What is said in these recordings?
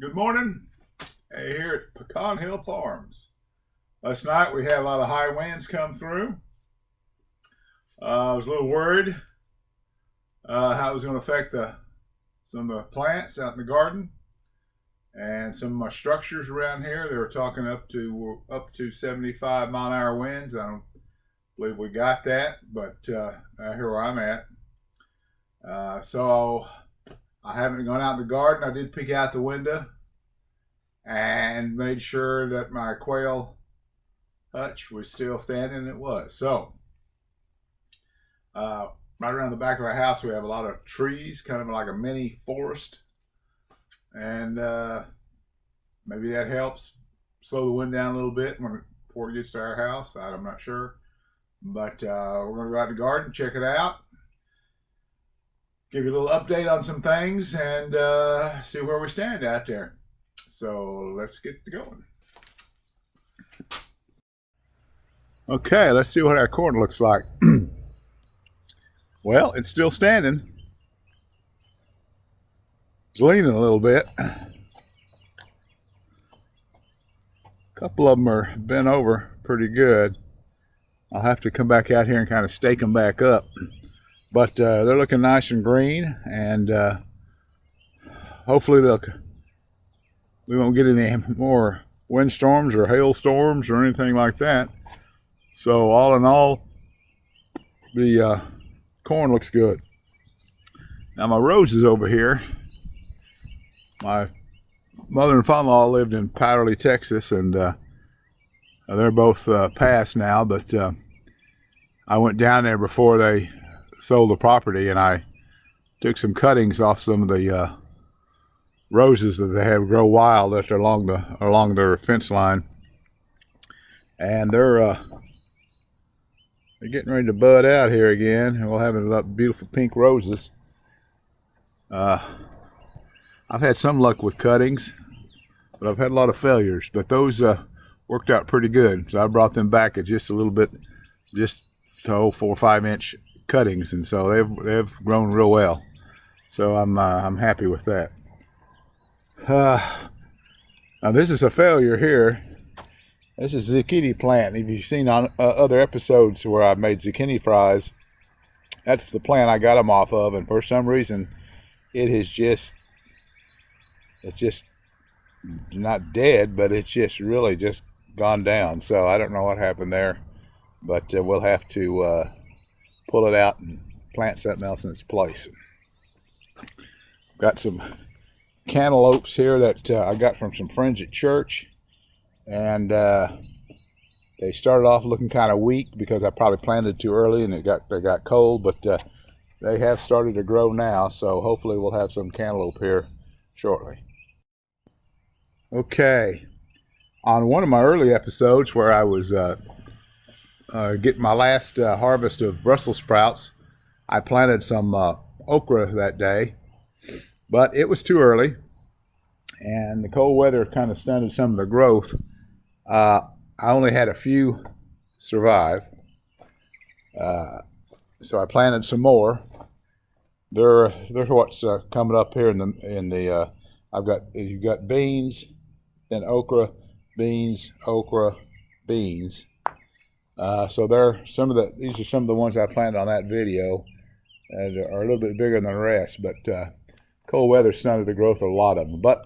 Good morning. Here at Pecan Hill Farms. Last night we had a lot of high winds come through. I was a little worried how it was going to affect some of the plants out in the garden and some of my structures around here. They were talking up to 75-mile-an-hour winds. I don't believe we got that, but here where I'm at. So I haven't gone out in the garden. I did peek out the window and made sure that my quail hutch was still standing, and it was. So right around the back of our house we have a lot of trees, kind of like a mini forest, and maybe that helps slow the wind down a little bit before it gets to our house. I'm not sure, but we're going to go out in the garden, check it out, give you a little update on some things, and see where we stand out there. So let's get going. Okay, let's see what our corn looks like. Well, it's still standing. It's leaning a little bit. A couple of them are bent over pretty good. I'll have to come back out here and kind of stake them back up. But they're looking nice and green, and hopefully we won't get any more windstorms or hailstorms or anything like that. So all in all, the corn looks good. Now my roses over here, my mother and father-in-law lived in Powderly, Texas, and they're both passed now, but I went down there before they sold the property, and I took some cuttings off some of the roses that they have grow wild that are along their fence line, and they're getting ready to bud out here again, and we'll have a lot of beautiful pink roses. I've had some luck with cuttings, but I've had a lot of failures, but those worked out pretty good, so I brought them back at just a little bit, just to 4 or 5 inch cuttings, and so they've grown real well, so I'm happy with that. Now this is a failure here. This is a zucchini plant. If you've seen on other episodes where I've made zucchini fries, that's the plant I got them off of, and for some reason it's just not dead, but it's just really just gone down. So I don't know what happened there, but we'll have to pull it out and plant something else in its place. Got some cantaloupes here that I got from some friends at church, and they started off looking kind of weak because I probably planted too early and they got cold, but they have started to grow now, so hopefully we'll have some cantaloupe here shortly. Okay, on one of my early episodes where I was getting my last harvest of Brussels sprouts, I planted some okra that day, but it was too early, and the cold weather kind of stunted some of the growth. I only had a few survive, so I planted some more. They're what's coming up here in the. You've got beans, then okra, beans, okra, beans. So these are some of the ones I planted on that video, and are a little bit bigger than the rest, but cold weather stunted the growth of a lot of them. But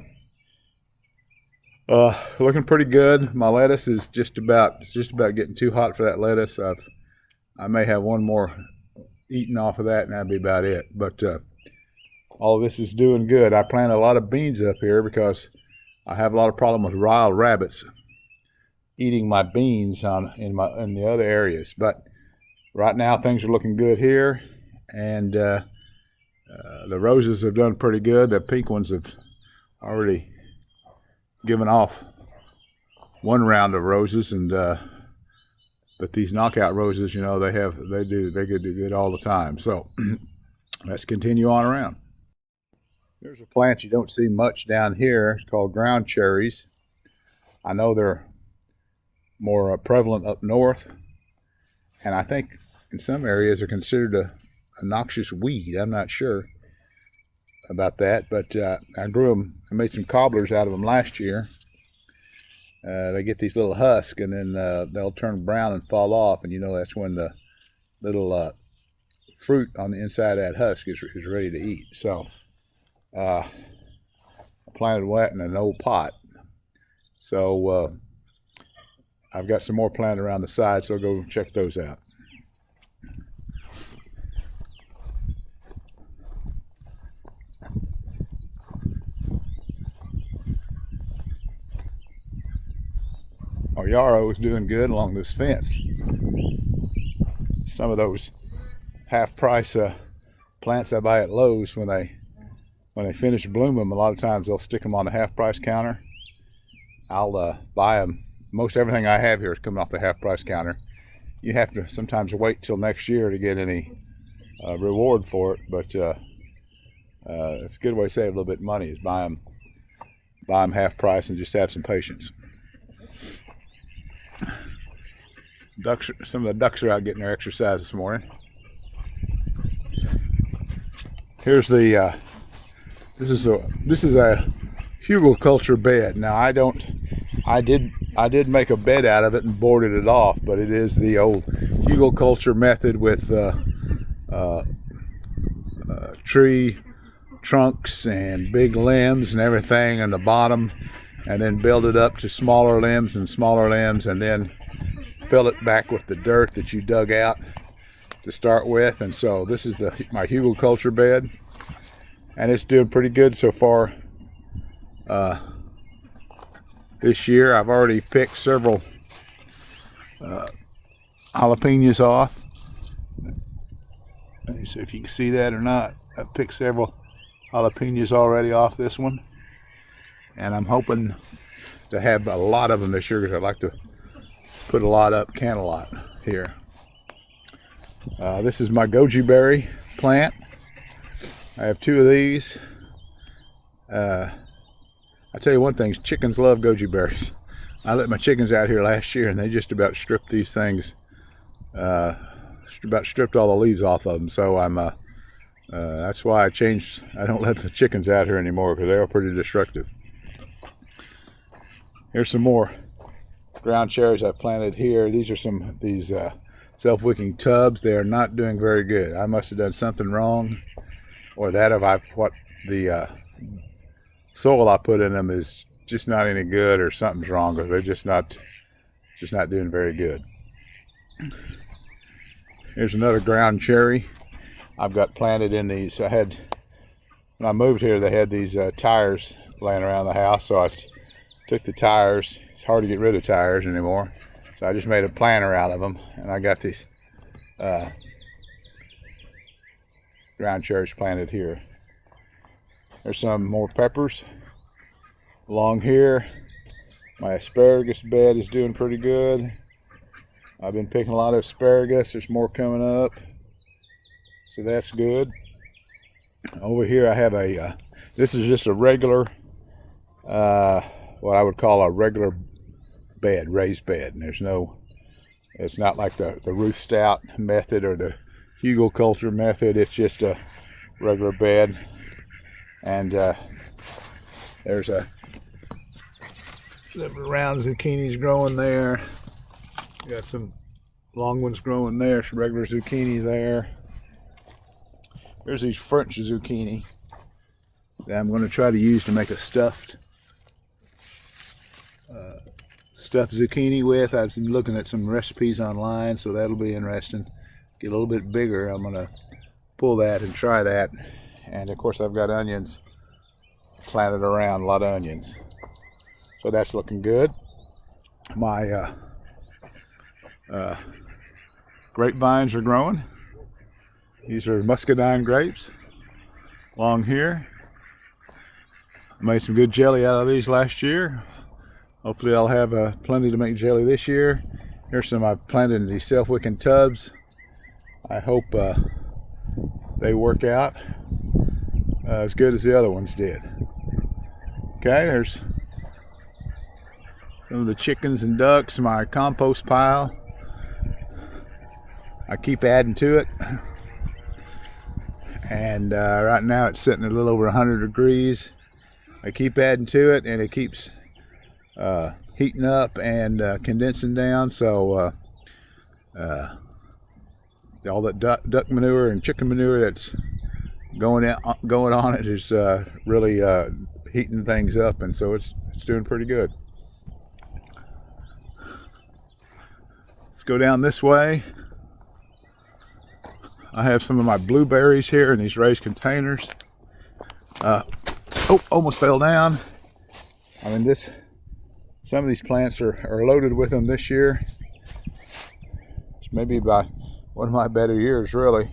looking pretty good. My lettuce is just about getting too hot for that lettuce. I may have one more eaten off of that, and that'd be about it. But all of this is doing good. I planted a lot of beans up here because I have a lot of problem with wild rabbits eating my beans in the other areas. But right now things are looking good here, and the roses have done pretty good. The pink ones have already given off one round of roses, and but these knockout roses, they do good all the time. So let's continue on around. There's a plant you don't see much down here. It's called ground cherries. I know they're more prevalent up north, and I think in some areas they're considered a noxious weed. I'm not sure, about that, but I grew them. I made some cobblers out of them last year. They get these little husks, and then they'll turn brown and fall off, and you know that's when the little fruit on the inside of that husk is ready to eat. So I planted that in an old pot. So I've got some more planted around the side, so I'll go check those out. Our yarrow is doing good along this fence. Some of those half-price plants I buy at Lowe's, when they finish blooming them, a lot of times they'll stick them on the half-price counter. I'll buy them. Most everything I have here is coming off the half-price counter. You have to sometimes wait till next year to get any reward for it, but it's a good way to save a little bit of money, is buy them half-price and just have some patience. Some of the ducks are out getting their exercise this morning. Here's the this is a hugelkultur bed. Now I did make a bed out of it and boarded it off, but it is the old hugelkultur method with tree trunks and big limbs and everything in the bottom, and then build it up to smaller limbs, and then fill it back with the dirt that you dug out to start with. And so this is my hugelkultur bed, and it's doing pretty good so far. This year I've already picked several jalapenos off. Let me see if you can see that or not. I've picked several jalapenos already off this one, and I'm hoping to have a lot of them this year, because I'd like to put a lot up, can a lot here. This is my goji berry plant. I have 2 of these. I tell you one thing, chickens love goji berries. I let my chickens out here last year, and they just about stripped these things, about stripped all the leaves off of them. So that's why I don't let the chickens out here anymore, because they are pretty destructive. Here's some more ground cherries I've planted here. These are these self-wicking tubs. They are not doing very good. I must have done something wrong, or what the soil I put in them is just not any good, or something's wrong, because they're just not doing very good. Here's another ground cherry I've got planted in these. When I moved here, they had these tires laying around the house, so I took the tires. It's hard to get rid of tires anymore, so I just made a planter out of them, and I got these ground cherries planted here. There's some more peppers along here. My asparagus bed is doing pretty good. I've been picking a lot of asparagus. There's more coming up, so that's good. Over here I have this is just a regular, what I would call a regular bed, raised bed. And it's not like the Ruth Stout method or the hugelkultur method. It's just a regular bed. And there's some round zucchinis growing there. Got some long ones growing there, some regular zucchini there. There's these French zucchini that I'm going to try to use to make a stuffed zucchini with. I've been looking at some recipes online, so that'll be interesting. Get a little bit bigger. I'm going to pull that and try that. And of course I've got onions planted around, a lot of onions. So that's looking good. My grapevines are growing. These are muscadine grapes along here. I made some good jelly out of these last year. Hopefully I'll have plenty to make jelly this year. Here's some I've planted in these self-wicking tubs. I hope they work out as good as the other ones did. Okay, there's some of the chickens and ducks, my compost pile. I keep adding to it. and right now it's sitting at a little over 100 degrees. I keep adding to it, and it keeps heating up and condensing down, so all that duck manure and chicken manure that's going on it is really heating things up, and so it's doing pretty good. Let's go down this way. I have some of my blueberries here in these raised containers. Oh, almost fell down. I mean, some of these plants are loaded with them this year. It's maybe by one of my better years, really.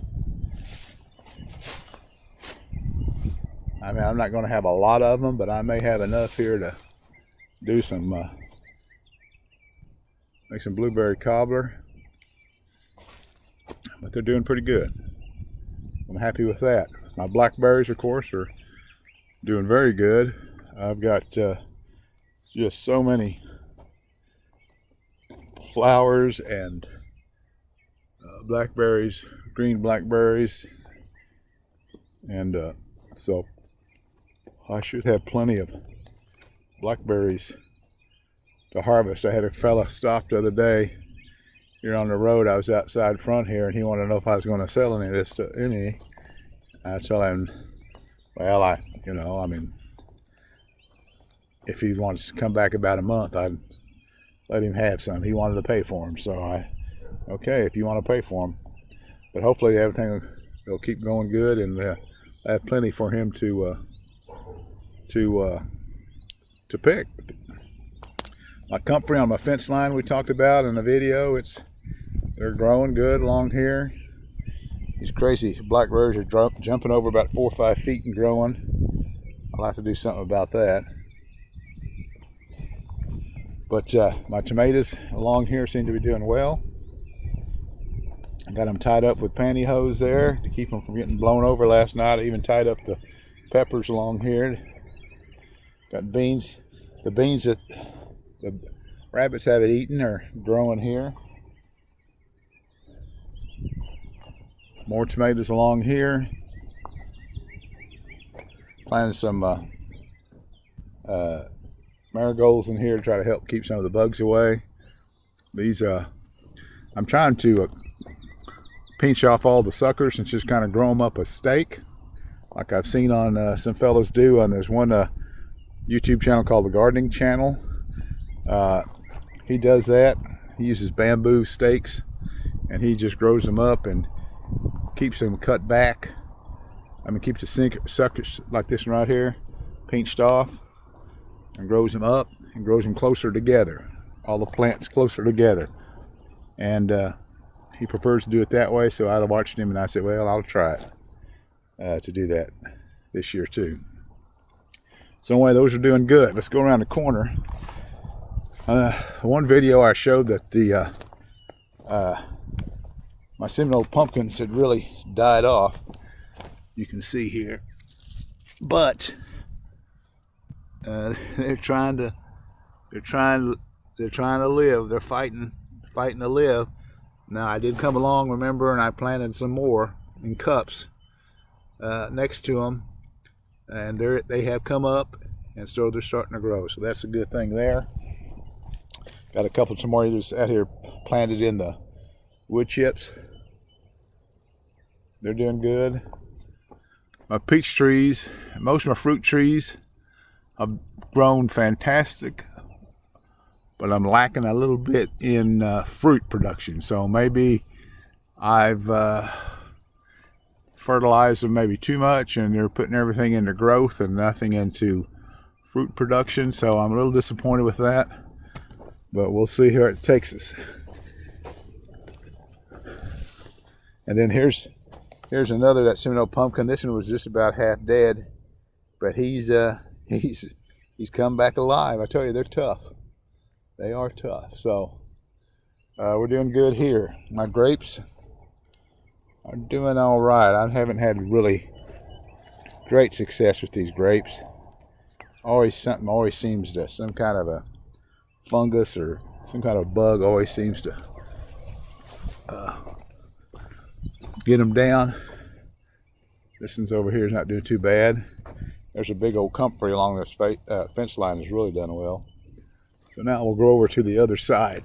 I mean, I'm not going to have a lot of them, but I may have enough here to do some, make some blueberry cobbler. But they're doing pretty good. I'm happy with that. My blackberries, of course, are doing very good. I've got just so many flowers and blackberries, green blackberries, and so I should have plenty of blackberries to harvest. I had a fella stop the other day here on the road. I was outside front here, and he wanted to know if I was going to sell any of this to any. I tell him, well, I mean, if he wants to come back about a month, I'd let him have some. He wanted to pay for them, so okay, if you want to pay for them. But hopefully everything will keep going good, and I have plenty for him to pick. My comfrey on my fence line we talked about in the video, they're growing good along here. These crazy blackberries are jumping over about 4 or 5 feet and growing. I'll have to do something about that. But my tomatoes along here seem to be doing well. I got them tied up with pantyhose there to keep them from getting blown over last night. I even tied up the peppers along here. Got beans. The beans that the rabbits haven't eaten are growing here. More tomatoes along here. Planting some marigolds in here to try to help keep some of the bugs away. These I'm trying to pinch off all the suckers and just kind of grow them up a stake, like I've seen on some fellas do. And there's one YouTube channel called the Gardening Channel. He does that. He uses bamboo stakes, and he just grows them up and keeps them cut back. I mean, keeps the suckers like this one right here pinched off, and grows them up and grows them closer together, all the plants closer together. And he prefers to do it that way, so I watched him and I said, well, I'll try it to do that this year too. So anyway, those are doing good. Let's go around the corner. One video I showed that my Seminole pumpkins had really died off. You can see here, but they're trying to live. They're fighting to live. Now I did come along, remember, and I planted some more in cups next to them, and they have come up, and so they're starting to grow. So that's a good thing there. Got a couple tomatoes out here planted in the wood chips. They're doing good. My peach trees, most of my fruit trees have grown fantastic, but I'm lacking a little bit in fruit production. So maybe I've fertilized them maybe too much, and they're putting everything into growth and nothing into fruit production. So I'm a little disappointed with that, but we'll see where it takes us. And then here's another, that Seminole pumpkin. This one was just about half dead, but he's come back alive. I tell you, they're tough. They are tough. So we're doing good here. My grapes are doing all right. I haven't had really great success with these grapes. Something always seems to, some kind of a fungus or some kind of bug always seems to get them down. This one's over here is not doing too bad. There's a big old comfrey along this fence line that's really done well. So now we'll go over to the other side.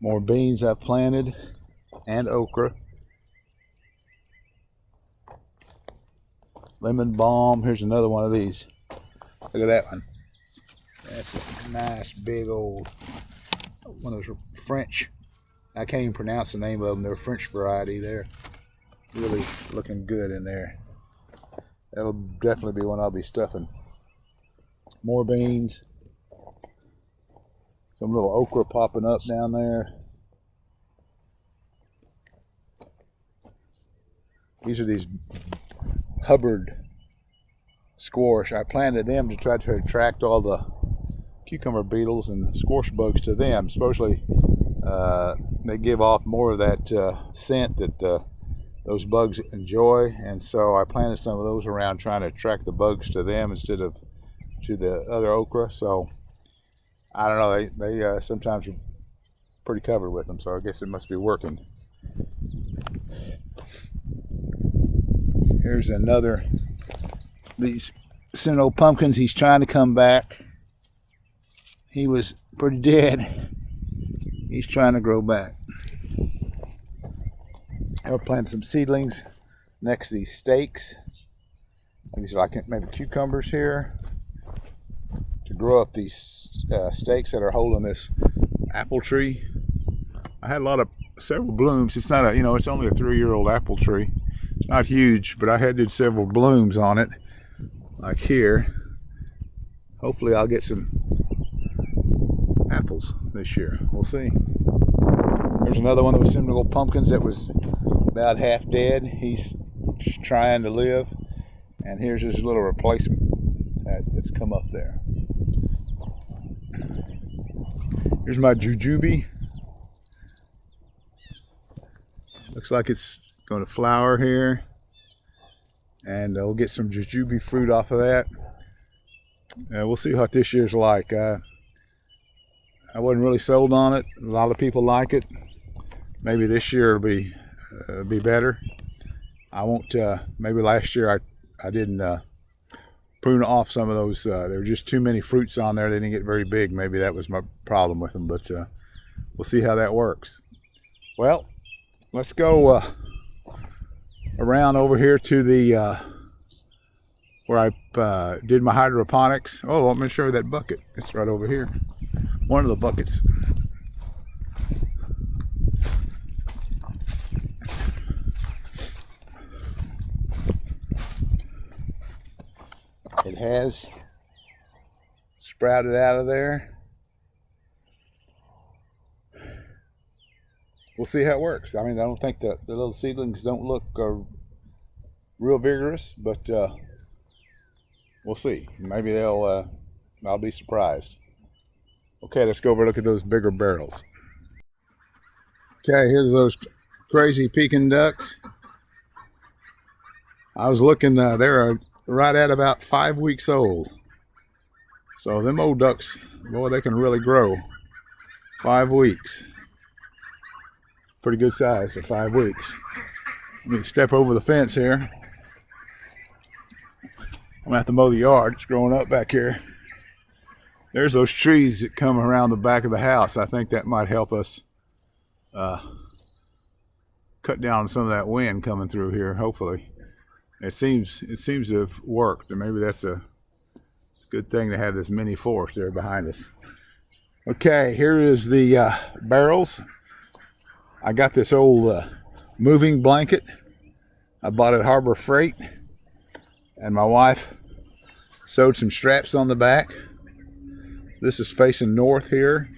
More beans I've planted and okra. Lemon balm. Here's another one of these. Look at that one. That's a nice big old one of those French. I can't even pronounce the name of them. They're French variety. They're really looking good in there. That'll definitely be one I'll be stuffing. More beans. Some little okra popping up down there. These are these Hubbard squash. I planted them to try to attract all the cucumber beetles and squash bugs to them. Supposedly they give off more of that scent that those bugs enjoy, and so I planted some of those around trying to attract the bugs to them instead of to the other okra. So I don't know, they sometimes are pretty covered with them, so I guess it must be working. Here's another, these Seminole pumpkins. He's trying to come back. He was pretty dead. He's trying to grow back. I'll plant some seedlings next to these stakes. These are like maybe cucumbers here to grow up these stakes that are holding this apple tree. I had several blooms. It's not a, it's only a 3-year-old apple tree. It's not huge, but I had several blooms on it, like here. Hopefully I'll get some apples this year. We'll see. There's another one of those Seminole pumpkins that was about half dead. He's trying to live. And here's his little replacement that's come up there. Here's my jujube. Looks like it's going to flower here, and we'll get some jujube fruit off of that. We'll see what this year's like. I wasn't really sold on it. A lot of people like it. Maybe this year it'll be better. I won't. Maybe last year I didn't prune off some of those. There were just too many fruits on there. They didn't get very big. Maybe that was my problem with them. But we'll see how that works. Well, let's go around over here to the where I did my hydroponics. Oh, I'm going to show you that bucket. It's right over here. One of the buckets. It has sprouted out of there. We'll see how it works. I mean, I don't think the little seedlings don't look real vigorous, but we'll see. Maybe I'll be surprised. Okay, let's go over and look at those bigger barrels. Okay, here's those crazy Pecan ducks. I was looking, they're right at about 5 weeks old. So them old ducks, boy, they can really grow. 5 weeks. Pretty good size for 5 weeks. Let me step over the fence here. I'm gonna have to mow the yard. It's growing up back here. There's those trees that come around the back of the house. I think that might help us cut down some of that wind coming through here, hopefully. It seems to have worked, and maybe that's a good thing to have this mini forest there behind us. Okay, here is the barrels. I got this old moving blanket. I bought it at Harbor Freight, and my wife sewed some straps on the back. This is facing north here,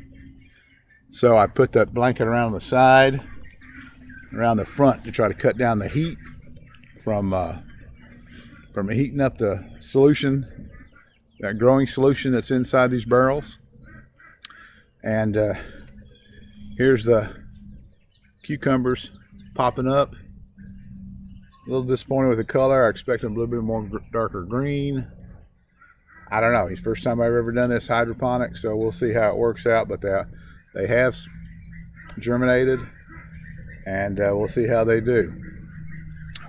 so I put that blanket around the side, around the front, to try to cut down the heat from heating up the solution, that growing solution that's inside these barrels. And here's the cucumbers popping up. A little disappointed with the color. I expect them a little bit more darker green. I don't know. It's the first time I've ever done this hydroponics, so we'll see how it works out. But they have germinated, and we'll see how they do.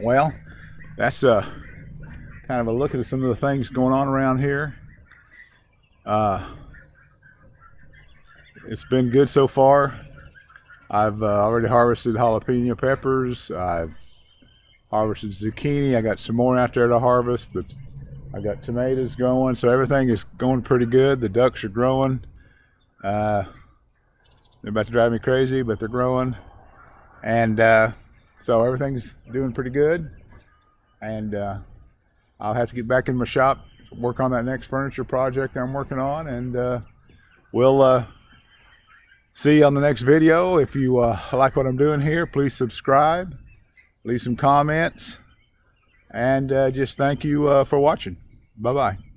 Well, that's kind of a look at some of the things going on around here. It's been good so far. I've already harvested jalapeno peppers. I've harvested zucchini. I got some more out there to harvest. I got tomatoes growing, so everything is going pretty good. The ducks are growing. They're about to drive me crazy, but they're growing. And so everything's doing pretty good. And I'll have to get back in my shop, work on that next furniture project I'm working on, and we'll see you on the next video. If you like what I'm doing here, please subscribe, leave some comments, and just thank you for watching. Bye-bye.